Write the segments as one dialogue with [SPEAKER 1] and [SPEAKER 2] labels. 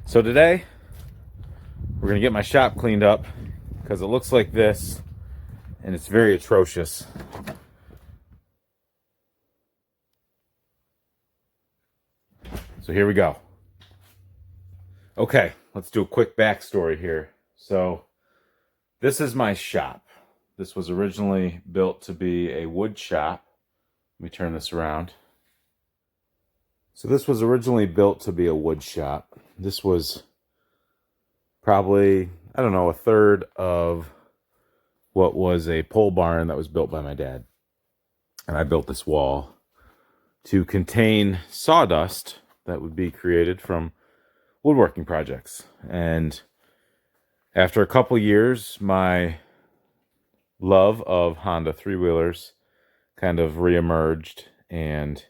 [SPEAKER 1] So today, we're going to get my shop cleaned up because it looks like this and it's very atrocious. So here we go. Okay, let's do a quick backstory here. So this is my shop. This was originally built to be a wood shop. Let me turn this around. So this was originally built to be a wood shop. This was probably, I don't know, a third of what was a pole barn that was built by my dad. And I built this wall to contain sawdust that would be created from woodworking projects. And after a couple years, my love of Honda three-wheelers kind of reemerged, and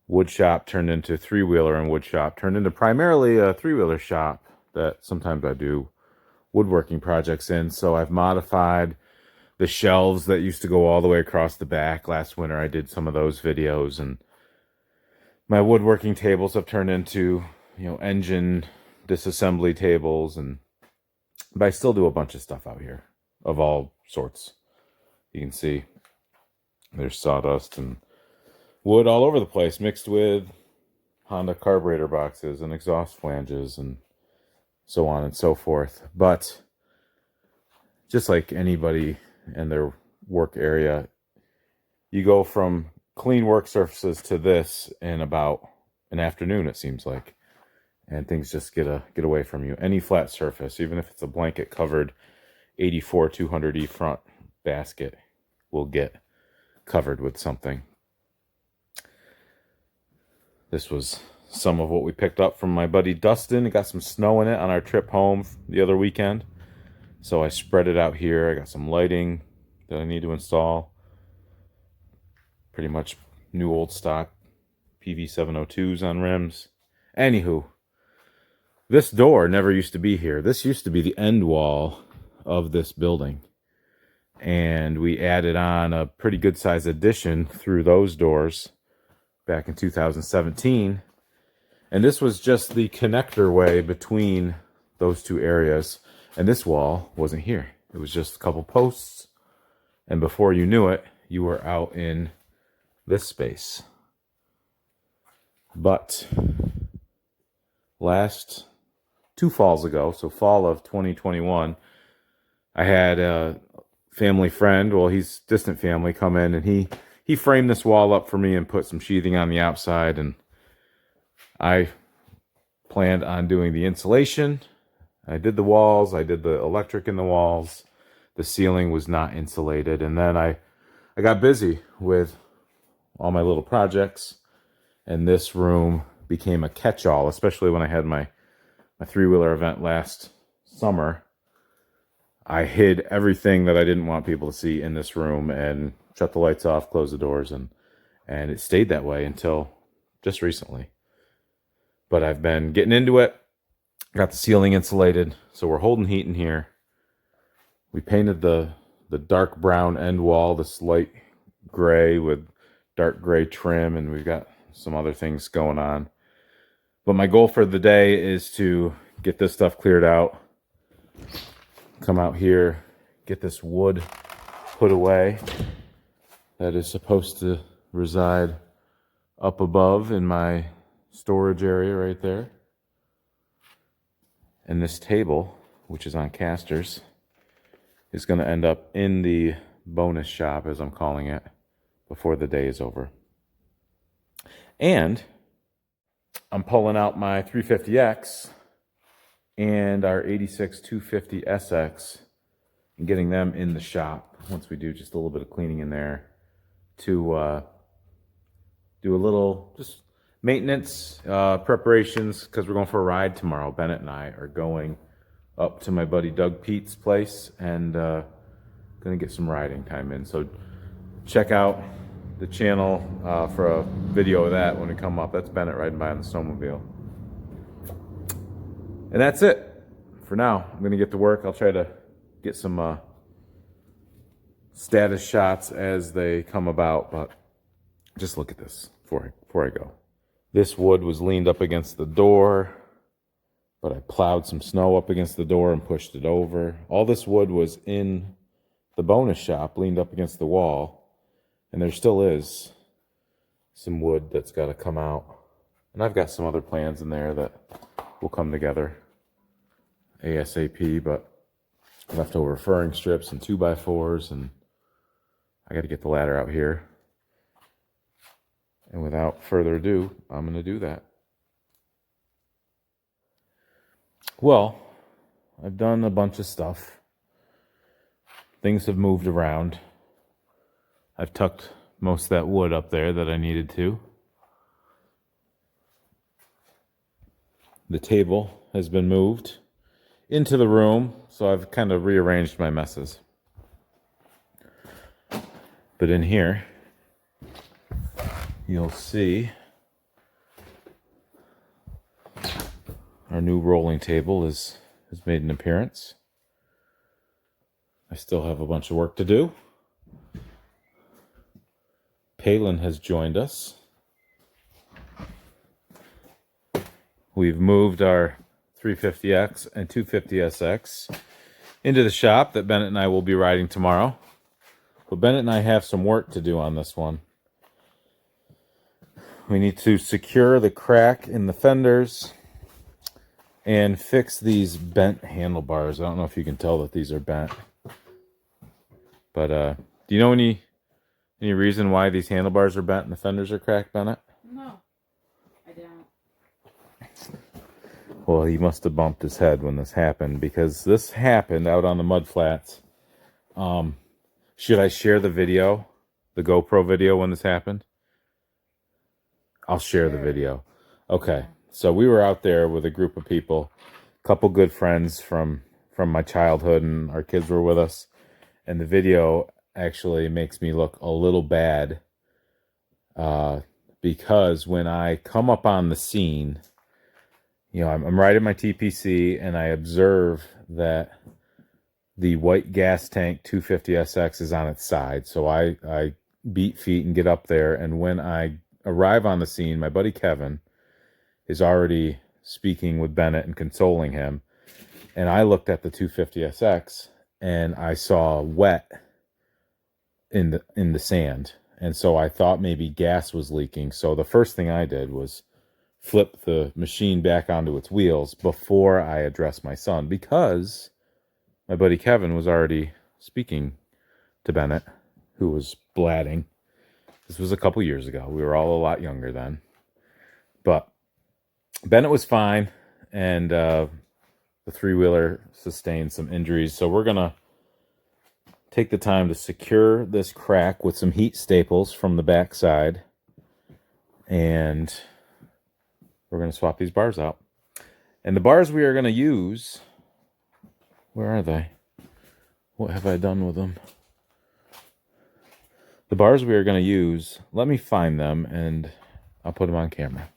[SPEAKER 1] wood shop turned into three-wheeler, and wood shop turned into primarily a three-wheeler shop that sometimes I do woodworking projects in. So I've modified the shelves that used to go all the way across the back. Last winter I did some of those videos, and my woodworking tables have turned into, engine disassembly tables, but I still do a bunch of stuff out here of all sorts. You can see there's sawdust and wood all over the place, mixed with Honda carburetor boxes and exhaust flanges and so on and so forth. But just like anybody in their work area, you go from clean work surfaces to this in about an afternoon, it seems like. And things just get away from you. Any flat surface, even if it's a blanket covered 84 200E front basket, will get covered with something. This was some of what we picked up from my buddy Dustin. It got some snow in it on our trip home the other weekend. So I spread it out here. I got some lighting that I need to install. Pretty much new old stock PV702s on rims. Anywho, this door never used to be here. This used to be the end wall of this building. And we added on a pretty good size addition through those doors back in 2017. And this was just the connector way between those two areas. And this wall wasn't here. It was just a couple posts. And before you knew it, you were out in this space. But last 2 falls ago, so fall of 2021, I had a family friend, well, he's distant family, come in, and he framed this wall up for me and put some sheathing on the outside, and I planned on doing the insulation. I did the walls, I did the electric in the walls. The ceiling was not insulated, and then I got busy with all my little projects, and this room became a catch-all, especially when I had my three-wheeler event last summer. I hid everything that I didn't want people to see in this room and shut the lights off, close the doors, and it stayed that way until just recently. But I've been getting into it. Got the ceiling insulated, so we're holding heat in here. We painted the dark brown end wall, this light gray with dark gray trim, and we've got some other things going on. But my goal for the day is to get this stuff cleared out, come out here, get this wood put away that is supposed to reside up above in my storage area right there. And this table, which is on casters, is going to end up in the bonus shop, as I'm calling it, before the day is over. And I'm pulling out my 350X and our 86 250 SX and getting them in the shop once we do just a little bit of cleaning in there to do a little just maintenance preparations, because we're going for a ride tomorrow. Bennett and I are going up to my buddy Doug Pete's place and gonna get some riding time in. So check out the channel for a video of that when we come up. That's Bennett riding by on the snowmobile. And that's it for now. I'm gonna get to work. I'll try to get some status shots as they come about, but just look at this before I go. This wood was leaned up against the door but I plowed some snow up against the door and pushed it over. All this wood was in the bonus shop, leaned up against the wall, and there still is some wood that's got to come out. And I've got some other plans in there that will come together ASAP, but leftover furring strips and 2x4s, and I got to get the ladder out here. And without further ado, I'm going to do that. Well, I've done a bunch of stuff. Things have moved around. I've tucked most of that wood up there that I needed to. The table has been moved into the room, so I've kind of rearranged my messes. But in here, you'll see our new rolling table has made an appearance. I still have a bunch of work to do. Palin has joined us. We've moved our 350X and 250SX into the shop that Bennett and I will be riding tomorrow. But Bennett and I have some work to do on this one. We need to secure the crack in the fenders and fix these bent handlebars. I don't know if you can tell that these are bent. But do you know any reason why these handlebars are bent and the fenders are cracked, Bennett?
[SPEAKER 2] No, I don't.
[SPEAKER 1] Well, he must have bumped his head when this happened, because this happened out on the mud flats. Should I share the video, the GoPro video when this happened? I'll share the video. Okay, so we were out there with a group of people, a couple good friends from my childhood, and our kids were with us. And the video actually makes me look a little bad because when I come up on the scene, you know, I'm riding my TPC and I observe that the white gas tank 250SX is on its side. So I beat feet and get up there. And when I arrive on the scene, my buddy Kevin is already speaking with Bennett and consoling him. And I looked at the 250SX and I saw wet in the sand. And so I thought maybe gas was leaking. So the first thing I did was flip the machine back onto its wheels before I addressed my son, because my buddy Kevin was already speaking to Bennett, who was blatting. This was a couple years ago. We were all a lot younger then. But Bennett was fine, and the three-wheeler sustained some injuries. So we're going to take the time to secure this crack with some heat staples from the back side. And we're going to swap these bars out. And the bars we are going to use, where are they? What have I done with them? The bars we are going to use, let me find them and I'll put them on camera.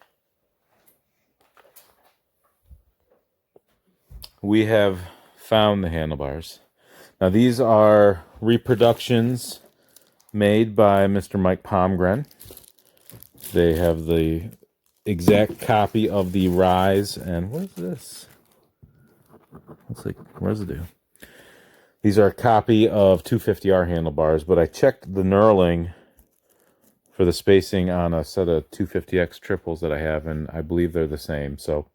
[SPEAKER 1] We have found the handlebars. Now these are reproductions made by Mr. Mike Palmgren. They have the exact copy of the rise, and what is this? Looks like residue. These are a copy of 250R handlebars, but I checked the knurling for the spacing on a set of 250X triples that I have, and I believe they're the same. So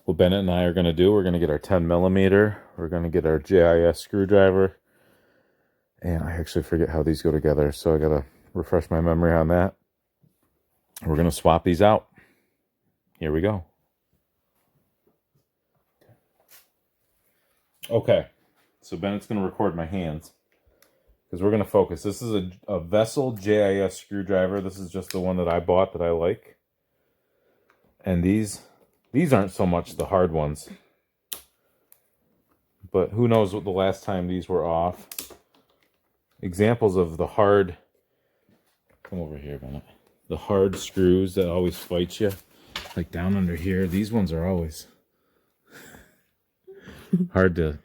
[SPEAKER 1] what Bennett and I are going to do, we're going to get our 10 millimeter, we're going to get our JIS screwdriver, and I actually forget how these go together, so I got to refresh my memory on that. We're going to swap these out. Here we go. Okay, so Bennett's going to record my hands because we're going to focus. This is a Vessel JIS screwdriver. This is just the one that I bought that I like. And these aren't so much the hard ones. But who knows what the last time these were off. Examples of the hard... Come over here, Bennett. The hard screws that always fight you. Like down under here. These ones are always hard to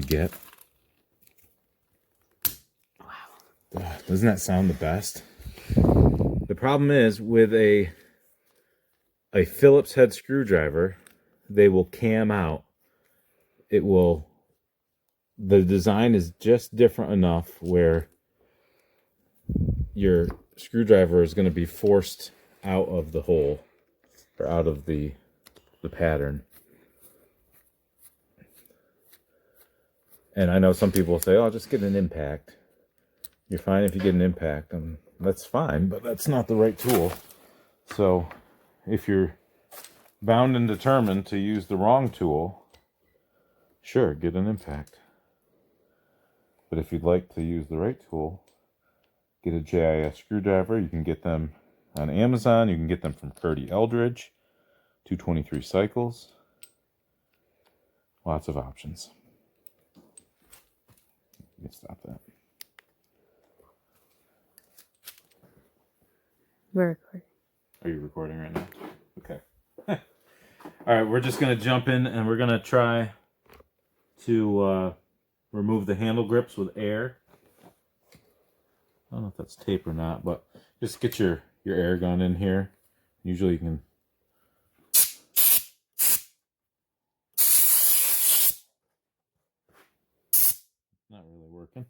[SPEAKER 1] get. Wow. Doesn't that sound the best? The problem is with a a Phillips head screwdriver, they will cam out. The design is just different enough where your screwdriver is going to be forced out of the hole or out of the pattern. And I know some people say, oh, just get an impact. You're fine if you get an impact, and that's fine, but that's not the right tool. So if you're bound and determined to use the wrong tool, sure, get an impact. But if you'd like to use the right tool, get a JIS screwdriver. You can get them on Amazon. You can get them from Curdy Eldridge, 223 cycles. Lots of options. You can stop that.
[SPEAKER 2] We're recording.
[SPEAKER 1] Are you recording right now? Okay. All right, we're just going to jump in and we're going to try to remove the handle grips with air. I don't know if that's tape or not, but just get your air gun in here. Usually you can... Not really working.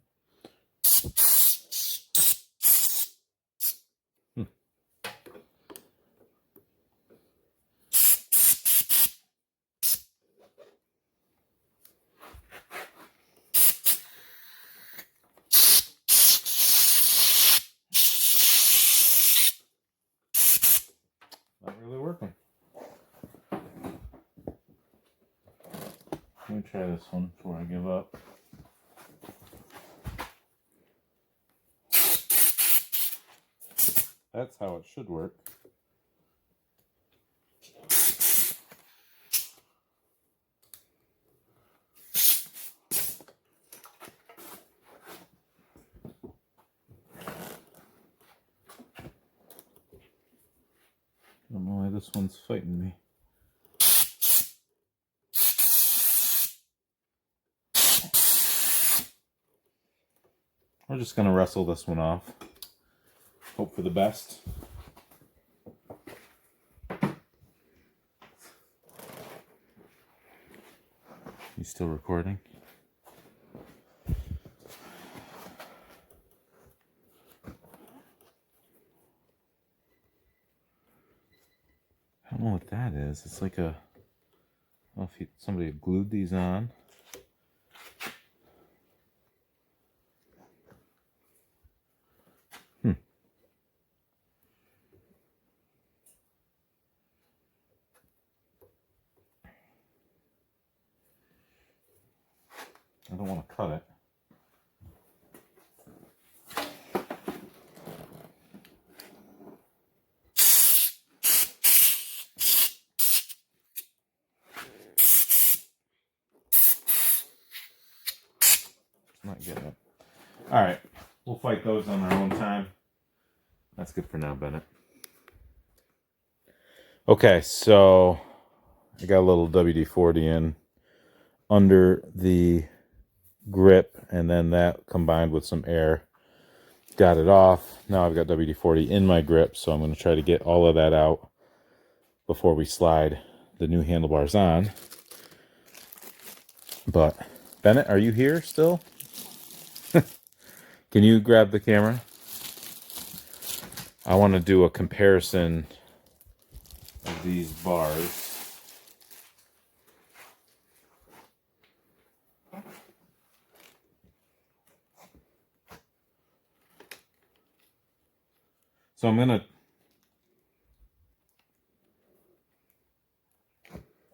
[SPEAKER 1] Not really working. Let me try this one before I give up. That's how it should work. I don't know why this one's fighting me. We're just going to wrestle this one off. Hope for the best. You still recording? I don't know what that is. It's like a... I don't know if somebody glued these on. I don't want to cut it. Not getting it. All right, we'll fight those on our own time. That's good for now, Bennett. Okay, so I got a little WD-40 in under the grip, and then that combined with some air got it off. Now I've got WD-40 in my grip, so I'm going to try to get all of that out before we slide the new handlebars on. But Bennett, are you here still? Can you grab the camera? I want to do a comparison of these bars. So I'm gonna...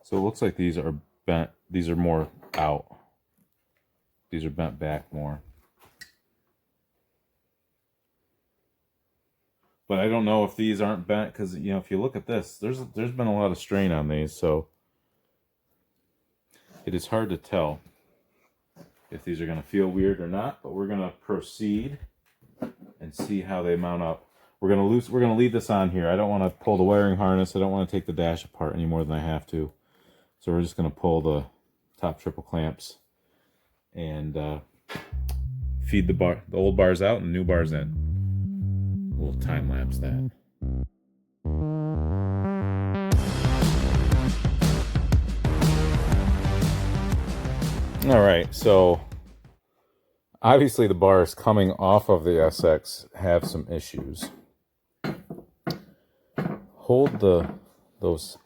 [SPEAKER 1] So it looks like these are bent. These are more out. These are bent back more. But I don't know if these aren't bent because, you know, if you look at this, there's been a lot of strain on these, so it is hard to tell if these are going to feel weird or not. But we're going to proceed and see how they mount up. We're going to leave this on here. I don't want to pull the wiring harness. I don't want to take the dash apart any more than I have to. So we're just going to pull the top triple clamps and feed the old bars out and new bars in. We'll time lapse that. All right, so obviously the bars coming off of the SX have some issues. Hold those,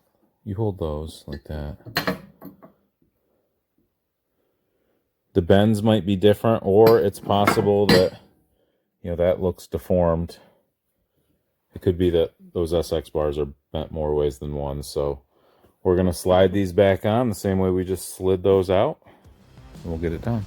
[SPEAKER 1] you hold those like that. The bends might be different, or it's possible that, you know, that looks deformed. It could be that those SX bars are bent more ways than one, so we're going to slide these back on the same way we just slid those out, and we'll get it done.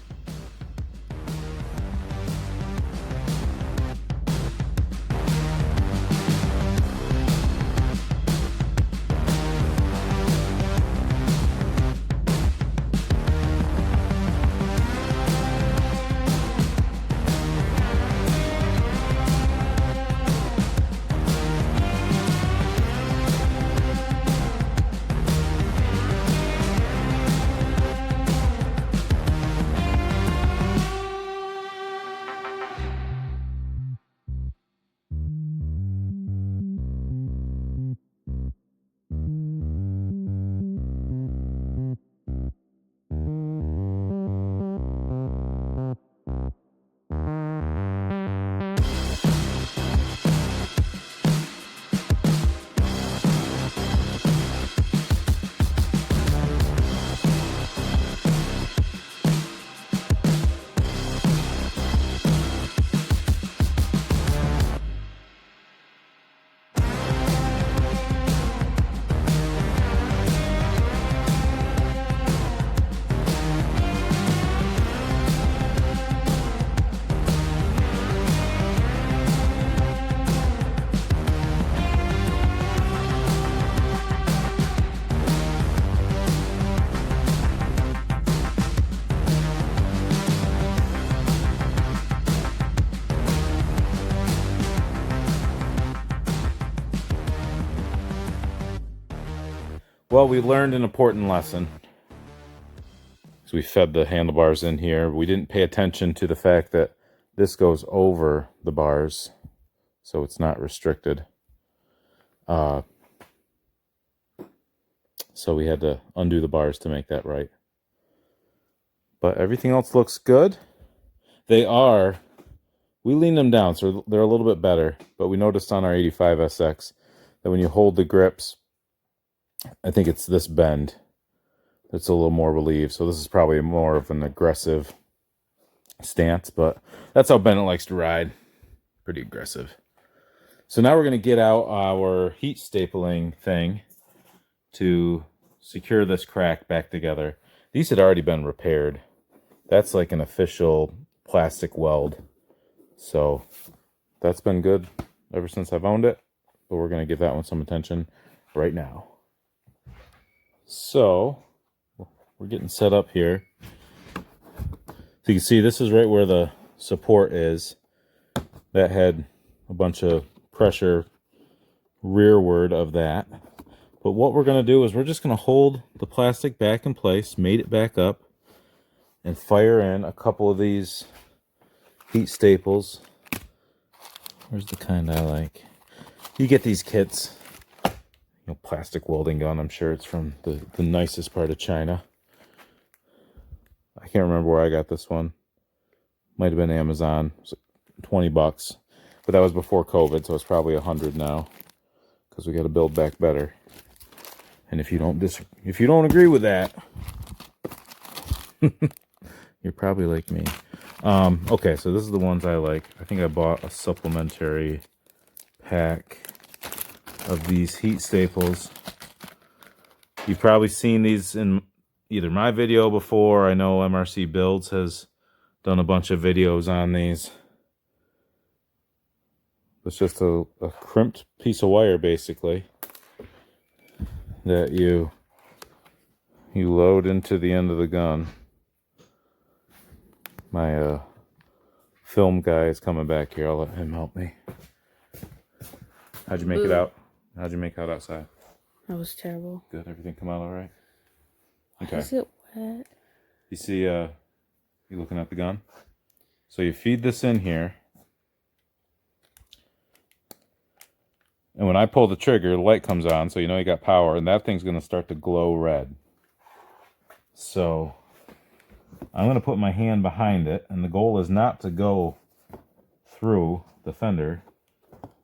[SPEAKER 1] Well, we learned an important lesson. So we fed the handlebars in here. We didn't pay attention to the fact that this goes over the bars, so it's not restricted. So we had to undo the bars to make that right. But everything else looks good. We leaned them down, so they're a little bit better. But we noticed on our 85 SX that when you hold the grips, I think it's this bend that's a little more relieved. So this is probably more of an aggressive stance, but that's how Bennett likes to ride. Pretty aggressive. So now we're going to get out our heat stapling thing to secure this crack back together. These had already been repaired. That's like an official plastic weld. So that's been good ever since I've owned it, but we're going to give that one some attention right now. So we're getting set up here. So you can see this is right where the support is. That had a bunch of pressure rearward of that. But what we're going to do is we're just going to hold the plastic back in place, mate it back up, and fire in a couple of these heat staples. Where's the kind I like? You get these kits. Plastic welding gun. I'm sure it's from the nicest part of China. I can't remember where I got this one. Might have been Amazon. It was like $20, but that was before COVID, so it's probably $100 now because we got to build back better. And if you don't agree with that, you're probably like me. Okay, so this is the ones I like. I think I bought a supplementary pack of these heat staples. You've probably seen these in either my video before. I know MRC Builds has done a bunch of videos on these. It's just a crimped piece of wire, basically, that you load into the end of the gun. My film guy is coming back here. I'll let him help me. How'd you make it out? How'd you make out outside?
[SPEAKER 2] That was terrible.
[SPEAKER 1] Good. Everything come out all right? Okay.
[SPEAKER 2] Is it wet?
[SPEAKER 1] You see, you looking at the gun? So you feed this in here. And when I pull the trigger, the light comes on, so you know you got power, and that thing's going to start to glow red. So I'm going to put my hand behind it, and the goal is not to go through the fender.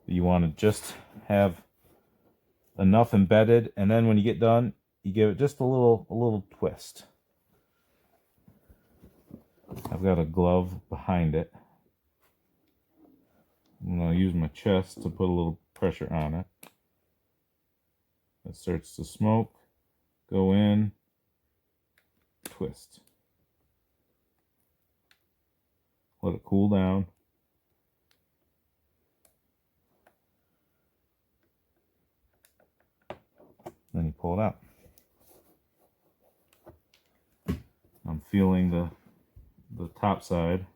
[SPEAKER 1] You want to just have enough embedded, and then when you get done, you give it just a little twist. I've got a glove behind it. I'm going to use my chest to put a little pressure on it. It starts to smoke, go in, twist. Let it cool down. Then you pull it out. I'm feeling the top side.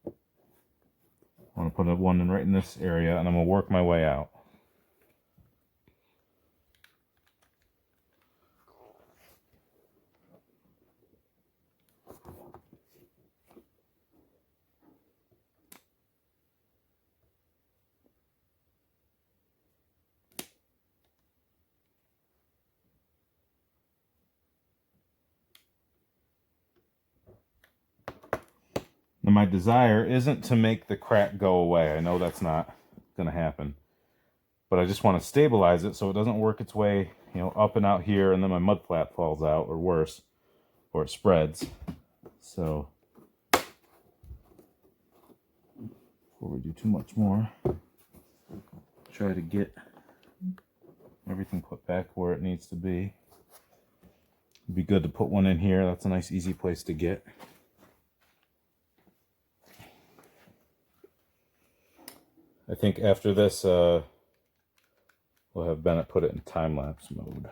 [SPEAKER 1] I want to put one in right in this area, and I'm going to work my way out. Now, my desire isn't to make the crack go away. I know that's not going to happen. But I just want to stabilize it so it doesn't work its way, up and out here, and then my mud flap falls out, or worse, or it spreads. So, before we do too much more, try to get everything put back where it needs to be. It'd be good to put one in here. That's a nice, easy place to get. I think after this, we'll have Bennett put it in time-lapse mode.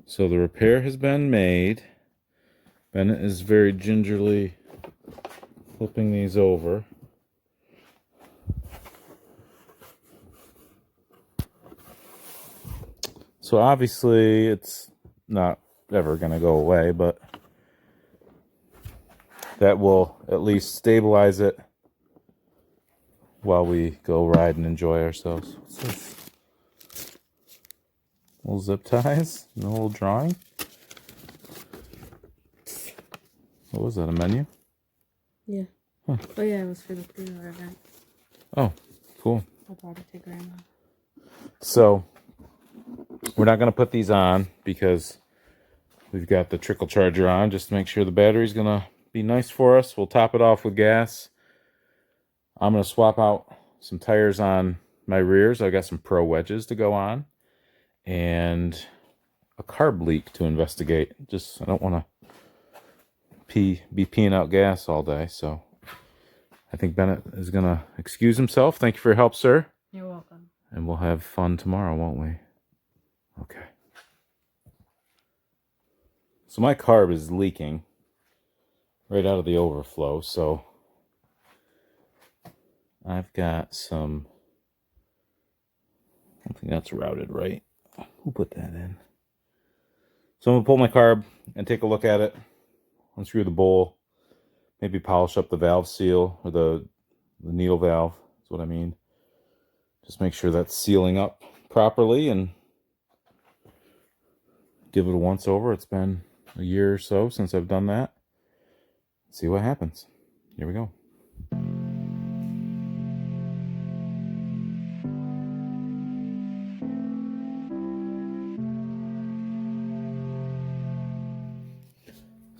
[SPEAKER 1] So the repair has been made. Bennett is very gingerly flipping these over. So obviously it's not ever going to go away, but that will at least stabilize it while we go ride and enjoy ourselves. What's this? Little zip ties, no little drawing. What was that, a menu?
[SPEAKER 2] Yeah.
[SPEAKER 1] Huh.
[SPEAKER 2] Oh yeah, it was for the 3-hour event.
[SPEAKER 1] Oh, cool.
[SPEAKER 2] I brought it to Grandma.
[SPEAKER 1] So, we're not going to put these on because we've got the trickle charger on just to make sure the battery's going to be nice for us. We'll top it off with gas. I'm going to swap out some tires on my rears. I got some Pro wedges to go on. And a carb leak to investigate. I don't want to be peeing out gas all day, so I think Bennett is going to excuse himself. Thank you for your help, sir.
[SPEAKER 2] You're welcome.
[SPEAKER 1] And we'll have fun tomorrow, won't we? Okay. So my carb is leaking right out of the overflow, so I've got some, I don't think that's routed right. Who put that in? So I'm going to pull my carb and take a look at it. Unscrew the bowl. Maybe polish up the valve seal, or the needle valve. That's what I mean. Just make sure that's sealing up properly and give it a once over. It's been a year or so since I've done that. See what happens. Here we go.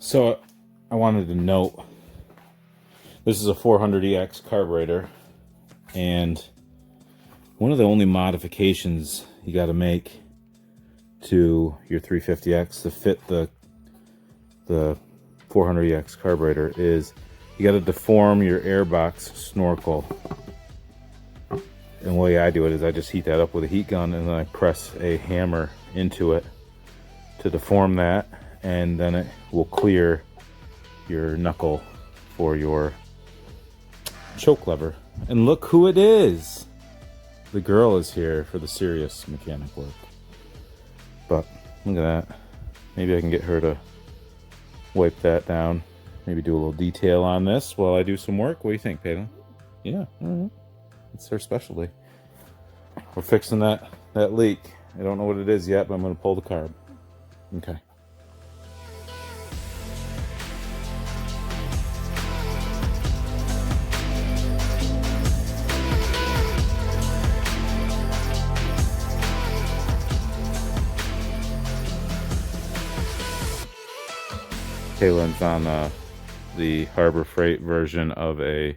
[SPEAKER 1] So I wanted to note, this is a 400EX carburetor, and one of the only modifications you got to make to your 350X to fit the 400EX carburetor is you got to deform your airbox snorkel. And the way I do it is I just heat that up with a heat gun, and then I press a hammer into it to deform that, and then it will clear your knuckle for your choke lever. And look who it is! The girl is here for the serious mechanic work. But look at that. Maybe I can get her to wipe that down. Maybe do a little detail on this while I do some work. What do you think, Peyton? Yeah, all right. It's her specialty. We're fixing that leak. I don't know what it is yet, but I'm going to pull the carb. Okay. Kaylin's on the Harbor Freight version of a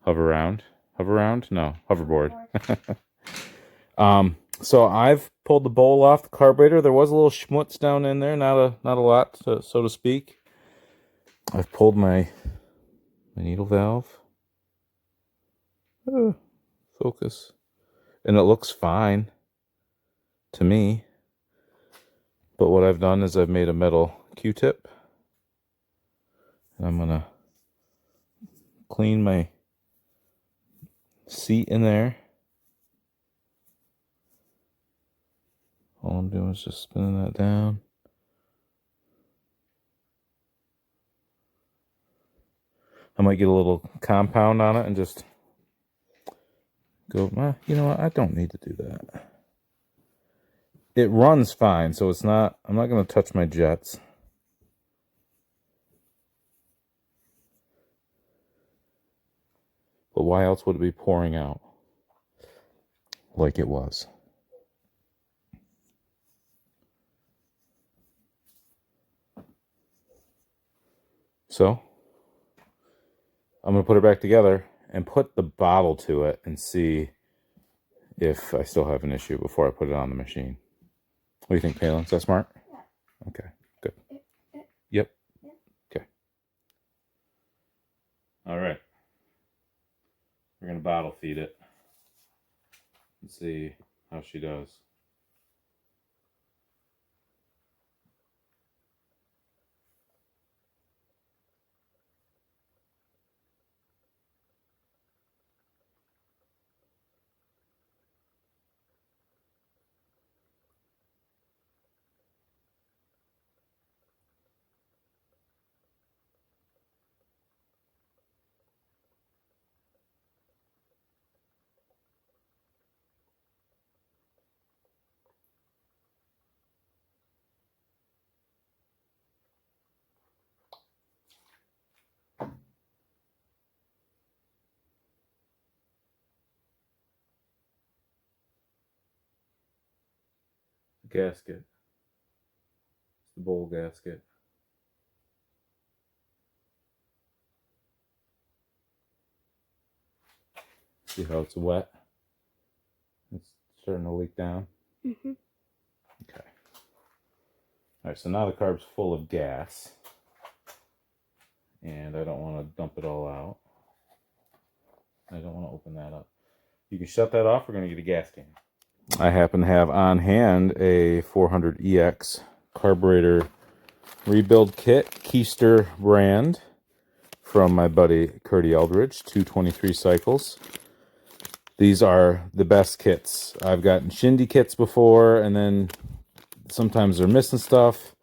[SPEAKER 1] hoverboard. So I've pulled the bowl off the carburetor. There was a little schmutz down in there, not a lot, so to speak. I've pulled my needle valve. Focus, and it looks fine to me. But what I've done is I've made a metal Q-tip, and I'm gonna clean my seat in there. All I'm doing is just spinning that down. I might get a little compound on it and just go, you know what, I don't need to do that. It runs fine, so it's not, I'm not going to touch my jets. But why else would it be pouring out like it was? So I'm going to put it back together and put the bottle to it and see if I still have an issue before I put it on the machine. What do you think, Palin? Is that smart? Yeah. Okay, good. Yep. Okay. All right. We're going to bottle feed it and see how she does. Gasket. It's the bowl gasket. See how it's wet? It's starting to leak down.
[SPEAKER 2] Mm-hmm.
[SPEAKER 1] Okay. All right, so now the carb's full of gas. And I don't want to dump it all out. I don't want to open that up. You can shut that off. We're going to get a gas can. I happen to have on hand a 400EX carburetor rebuild kit, Keister brand, from my buddy Curdy Eldridge, 223 cycles. These are the best kits. I've gotten Shindy kits before, and then sometimes they're missing stuff.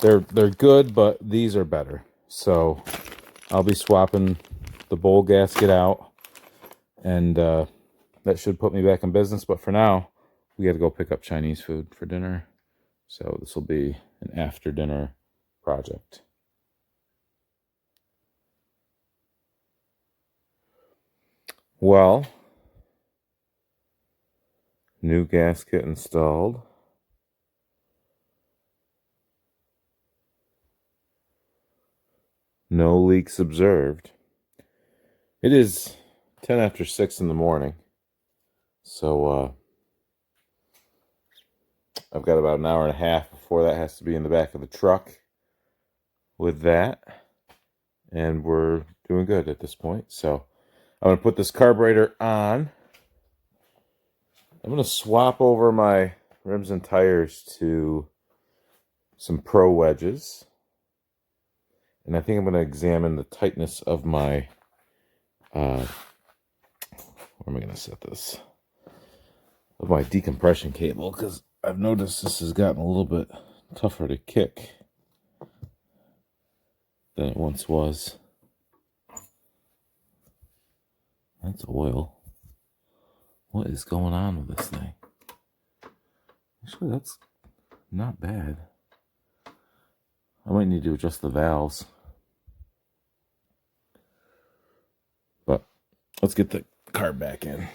[SPEAKER 1] They're good, but these are better. So I'll be swapping the bowl gasket out, and that should put me back in business. But for now, we got to go pick up Chinese food for dinner. So this will be an after dinner project. Well, new gasket installed. No leaks observed. It is 10 after 6 in the morning. So I've got about an hour and a half before that has to be in the back of the truck with that. And we're doing good at this point. So I'm going to put this carburetor on. I'm going to swap over my rims and tires to some Pro wedges. And I think I'm going to examine the tightness of my, where am I going to set this? Of my decompression cable, because I've noticed this has gotten a little bit tougher to kick than it once was. That's oil. What is going on with this thing? Actually, that's not bad. I might need to adjust the valves. But let's get the carb back in.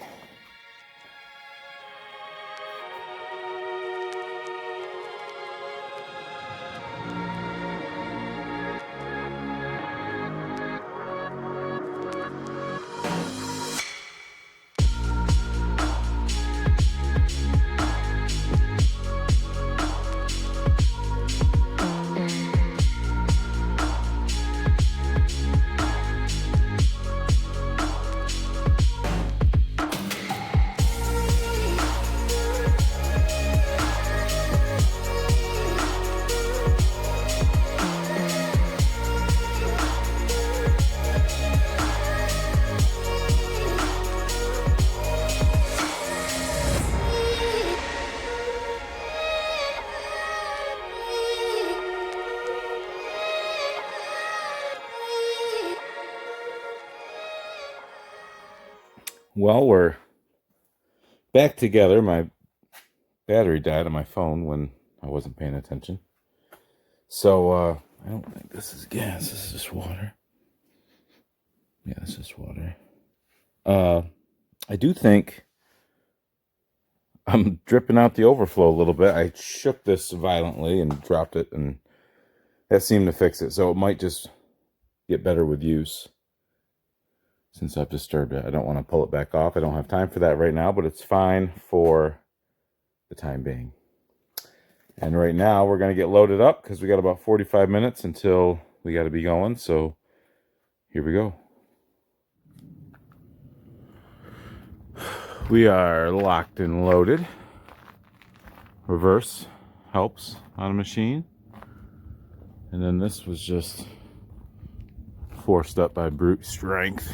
[SPEAKER 1] Well, we're back together. My battery died on my phone when I wasn't paying attention. So, I don't think this is gas. This is just water. Yeah, it's just water. I do think I'm dripping out the overflow a little bit. I shook this violently and dropped it, and that seemed to fix it. So it might just get better with use. Since I've disturbed it, I don't want to pull it back off. I don't have time for that right now, but it's fine for the time being. And right now, we're going to get loaded up because we got about 45 minutes until we got to be going. So here we go. We are locked and loaded. Reverse helps on a machine. And then this was just forced up by brute strength.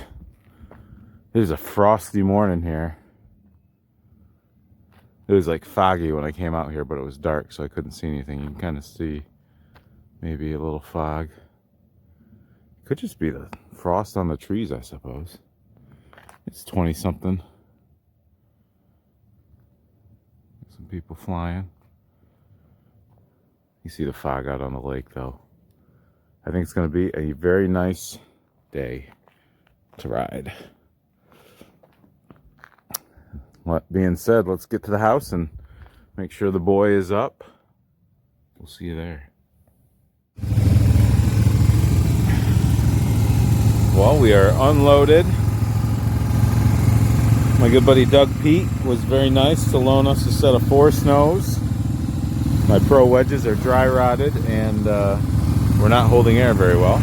[SPEAKER 1] It is a frosty morning here. It was like foggy when I came out here, but it was dark, so I couldn't see anything. You can kind of see maybe a little fog. Could just be the frost on the trees, I suppose. It's 20-something. Some people flying. You see the fog out on the lake, though. I think it's going to be a very nice day to ride. That being said, let's get to the house and make sure the boy is up. We'll see you there. Well, we are unloaded. My good buddy Doug Pete was very nice to loan us a set of 4 snows. My Pro wedges are dry rotted and we're not holding air very well.